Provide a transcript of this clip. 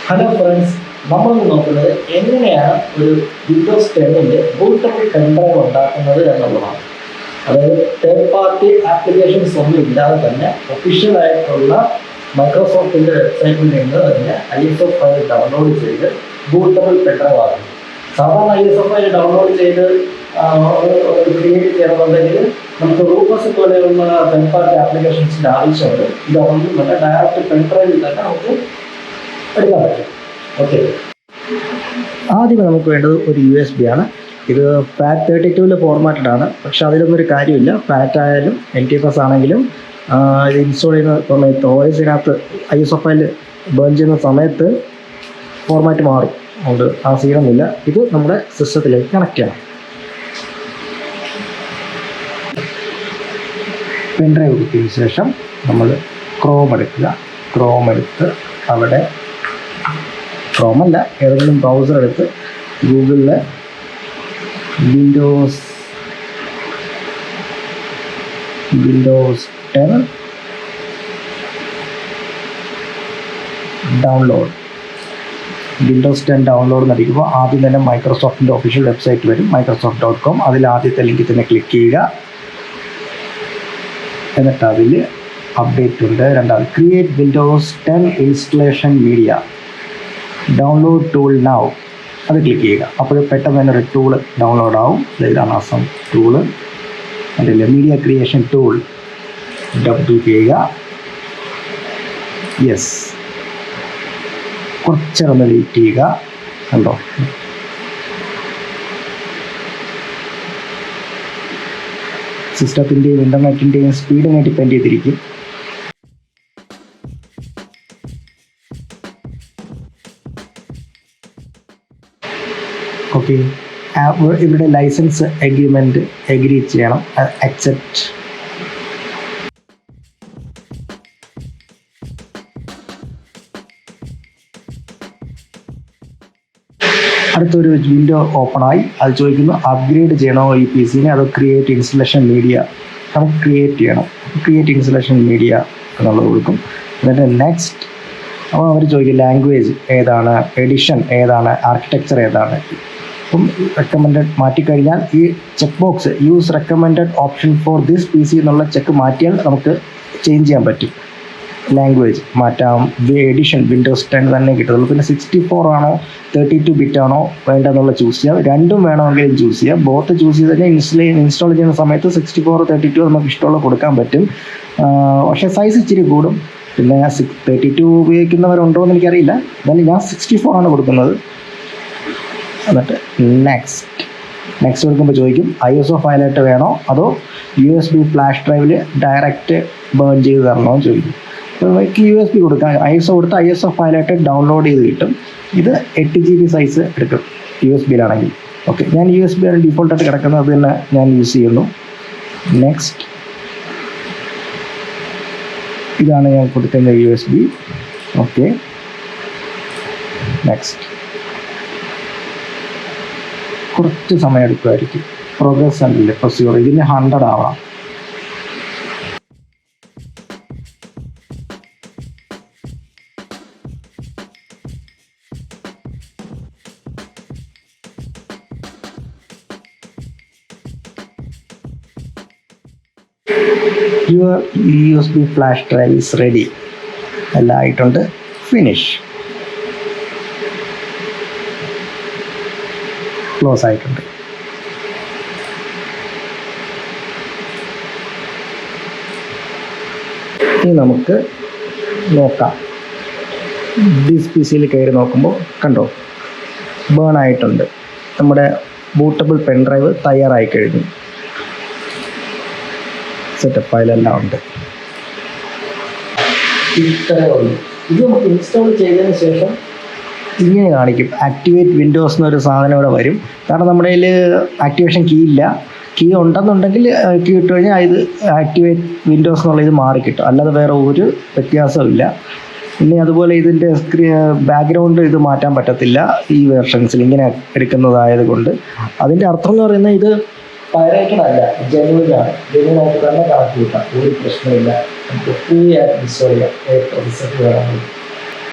Hello friends, നമ്മൾ നോക്കുന്നത് എങ്ങനെയാണ് ഒരു വിൻഡോസ് 10ൻ്റെ ബൂട്ടബിൾ പെൻഡ്രൈവ് ഉണ്ടാക്കുന്നത് എന്നുള്ളതാണ്. അതായത് തേർഡ് പാർട്ടി ആപ്ലിക്കേഷൻസ് ഒന്നും ഇല്ലാതെ തന്നെ ഒഫീഷ്യലായിട്ടുള്ള മൈക്രോസോഫ്റ്റിൻ്റെ വെബ്സൈറ്റിൽ നിന്ന് തന്നെ ISO ഫയൽ ഡൗൺലോഡ് ചെയ്ത് ബൂട്ടബിൾ പെൻഡ്രൈവ് ആകും. സാധാരണ ISO ഫയൽ ഡൗൺലോഡ് ചെയ്ത് ക്രിയേറ്റ് ചെയ്യണമെന്നുണ്ടെങ്കിൽ നമുക്ക് റൂഫസ് പോലെയുള്ള തേർഡ് പാർട്ടി ആപ്ലിക്കേഷൻസിൻ്റെ ആവശ്യമുണ്ട്. ഇതൊന്നും തന്നെ ഡയറക്റ്റ് പെൻഡ്രൈവിൽ തന്നെ നമുക്ക് എടുക്കാൻ പറ്റും. ഓക്കെ, ആദ്യം നമുക്ക് വേണ്ടത് ഒരു USB ആണ്. ഇത് FAT32 ഫോർമാറ്റഡ് ആണ്. പക്ഷെ അതിലൊന്നും ഒരു കാര്യമില്ല. ഫാറ്റ് ആയാലും LTFS ആണെങ്കിലും ഇത് ഇൻസ്റ്റാൾ ചെയ്യുന്ന സമയത്ത് OSനകത്ത് ISO ഫയൽ ബേൺ ചെയ്യുന്ന സമയത്ത് ഫോർമാറ്റ് മാറും. അതുകൊണ്ട് ആ സീനൊന്നുമില്ല. ഇത് നമ്മുടെ സിസ്റ്റത്തിലേക്ക് കണക്ട് ചെയ്യണം. പെൻഡ്രൈവ് കുത്തിയതിന് ശേഷം നമ്മൾ ക്രോം എടുക്കുക. ക്രോം എടുത്ത് അവിടെ ക്രോമല്ല, ഏതെങ്കിലും ബ്രൗസർ എടുത്ത് ഗൂഗിളിൽ വിൻഡോസ് 10 ഡൗൺലോഡ് എന്നടിക്കുമ്പോൾ ആദ്യം തന്നെ മൈക്രോസോഫ്റ്റിൻ്റെ ഒഫീഷ്യൽ വെബ്സൈറ്റ് വരും, microsoft.com. അതിൽ ആദ്യത്തെ ലിങ്കിൽ തന്നെ ക്ലിക്ക് ചെയ്യുക. എന്നിട്ട് അതിൽ അപ്ഡേറ്റ് ഉണ്ട്. രണ്ടാമത് create Windows 10 installation media download tool now, അത് ക്ലിക്ക് ചെയ്യുക. അപ്പോൾ പെട്ടെന്ന് തന്നെ ഒരു ടൂള് ഡൗൺലോഡ് ആവും. ഇതാണ് ആസം ടൂള്. അതിൽ മീഡിയ ക്രിയേഷൻ ടൂൾ ഡബിൾ ചെയ്യുക. യെസ്, കുറച്ചൊന്ന് വെയിറ്റ് ചെയ്യുക. കണ്ടോ, സിസ്റ്റത്തിൻ്റെയും ഇൻ്റർനെറ്റിൻ്റെയും സ്പീഡിനെ ഡിപ്പെൻഡ് ചെയ്തിരിക്കും. ഓക്കെ, ഇവിടെ ലൈസൻസ് എഗ്രിമെൻറ്റ് എഗ്രി ചെയ്യണം. അക്സെപ്റ്റ്. അടുത്തൊരു വിൻഡോ ഓപ്പണായി. അത് ചോദിക്കുന്നു അപ്ഗ്രേഡ് ചെയ്യണോ ഈ PC അതോ ക്രിയേറ്റ് ഇൻസ്റ്റലേഷൻ മീഡിയ. നമുക്ക് ക്രിയേറ്റ് ചെയ്യണം. ക്രിയേറ്റ് ഇൻസ്റ്റലേഷൻ മീഡിയ എന്നുള്ളത് കൊടുക്കും. എന്നിട്ട് നെക്സ്റ്റ്. അപ്പോൾ അവർ ചോദിക്കും ലാംഗ്വേജ് ഏതാണ്, എഡിഷൻ ഏതാണ്, ആർക്കിടെക്ചർ ഏതാണ്. അപ്പം റെക്കമെൻഡഡ് മാറ്റിക്കഴിഞ്ഞാൽ ഈ check box use recommended option for this PC എന്നുള്ള ചെക്ക് മാറ്റിയാൽ നമുക്ക് ചേഞ്ച് ചെയ്യാൻ പറ്റും. ലാംഗ്വേജ് മാറ്റാം. എഡിഷൻ വിൻഡോസ് 10 തന്നെ കിട്ടുള്ളൂ. പിന്നെ 64 ആണോ 32 ബിറ്റ് ആണോ വേണ്ടതെന്നുള്ള ചൂസ് ചെയ്യാം. രണ്ടും വേണമെങ്കിലും ചൂസ് ചെയ്യാം. ബോത്ത് ചൂസ് ചെയ്ത് തന്നെ ഇൻസ്റ്റാൾ ചെയ്യുന്ന സമയത്ത് 64 32 നമുക്ക് ഇഷ്ടമുള്ള കൊടുക്കാൻ പറ്റും. പക്ഷേ സൈസ് ഇച്ചിരി കൂടും. പിന്നെ 32 ഉപയോഗിക്കുന്നവരുണ്ടോ എന്ന് എനിക്കറിയില്ല. എന്നാലും ഞാൻ 64 ആണ് കൊടുക്കുന്നത്. എന്നിട്ട് നെക്സ്റ്റ് കൊടുക്കുമ്പോൾ ചോദിക്കും ISO ഫയലായിട്ട് വേണോ അതോ USB ഫ്ലാഷ് ഡ്രൈവിൽ ഡയറക്റ്റ് ബേൺ ചെയ്ത് തരണോ എന്ന് ചോദിക്കും. അപ്പോൾ USB കൊടുക്കാം. ISO കൊടുത്ത് ISO ഫയലായിട്ട് ഡൗൺലോഡ് ചെയ്ത് കിട്ടും. ഇത് 8 GB സൈസ് എടുക്കും USB-യിലാണെങ്കിൽ. ഓക്കെ, ഞാൻ USB ആണ് ഡീഫോൾട്ടായിട്ട് കിടക്കുന്നത്, അത് തന്നെ ഞാൻ യൂസ് ചെയ്യുന്നു. നെക്സ്റ്റ്, ഇതാണ് ഞാൻ കൊടുക്കുന്ന USB. Okay, next. കുറച്ച് സമയം എടുക്കുമായിരിക്കും. പ്രോഗ്രസ് അല്ലേ പ്രൊസീജിയർ, ഇതിന് 100 ആവാം. Your USB flash drive is ready. എല്ലാം ആയിട്ടുണ്ട്. ഫിനിഷ്. ക്ലോസ് ആയിട്ടുണ്ട്. ഇനി നമുക്ക് നോക്കാം. ദിസ് PCയിൽ കയറി നോക്കുമ്പോൾ കണ്ടോ, ബേൺ ആയിട്ടുണ്ട്. നമ്മുടെ ബൂട്ടബിൾ പെൻഡ്രൈവ് തയ്യാറായി കഴിഞ്ഞു. സെറ്റപ്പ് ഫയലെല്ലാം ഉണ്ട്. ഇത്രയേ ഉള്ളൂ. ഇത് നമുക്ക് ഇൻസ്റ്റാൾ ചെയ്തതിന് ശേഷം ഇങ്ങനെ കാണിക്കും. ആക്ടിവേറ്റ് വിൻഡോസ് എന്നൊരു സാധനം ഇവിടെ വരും. കാരണം നമ്മുടെ കയ്യിൽ ആക്ടിവേഷൻ കീ ഇല്ല. കീ ഉണ്ടെന്നുണ്ടെങ്കിൽ കീ ഇട്ട് കഴിഞ്ഞാൽ ഇത് ആക്ടിവേറ്റ് വിൻഡോസ് എന്നുള്ള ഇത് മാറിക്കിട്ടും. അല്ലാതെ വേറെ ഒരു വ്യത്യാസമില്ല. ഇനി അതുപോലെ ഇതിൻ്റെ ബാക്ക്ഗ്രൗണ്ട് ഇത് മാറ്റാൻ പറ്റത്തില്ല ഈ വെർഷൻസിൽ ഇങ്ങനെ എടുക്കുന്നതായത് കൊണ്ട്. അതിൻ്റെ അർത്ഥം എന്ന് പറയുന്നത് ഇത് പൈറേറ്റഡ് അല്ല, ജെന്യൂനാണ്. ജെന്യൂനായിട്ട് തന്നെ കണക്ട് കിട്ടാം. ഒരു പ്രശ്നമില്ല. നമുക്ക് ഫ്രീ ആയിട്ട് ഇൻസ്റ്റാൾ ചെയ്യാം. റിസൾട്ട് വേണമെങ്കിൽ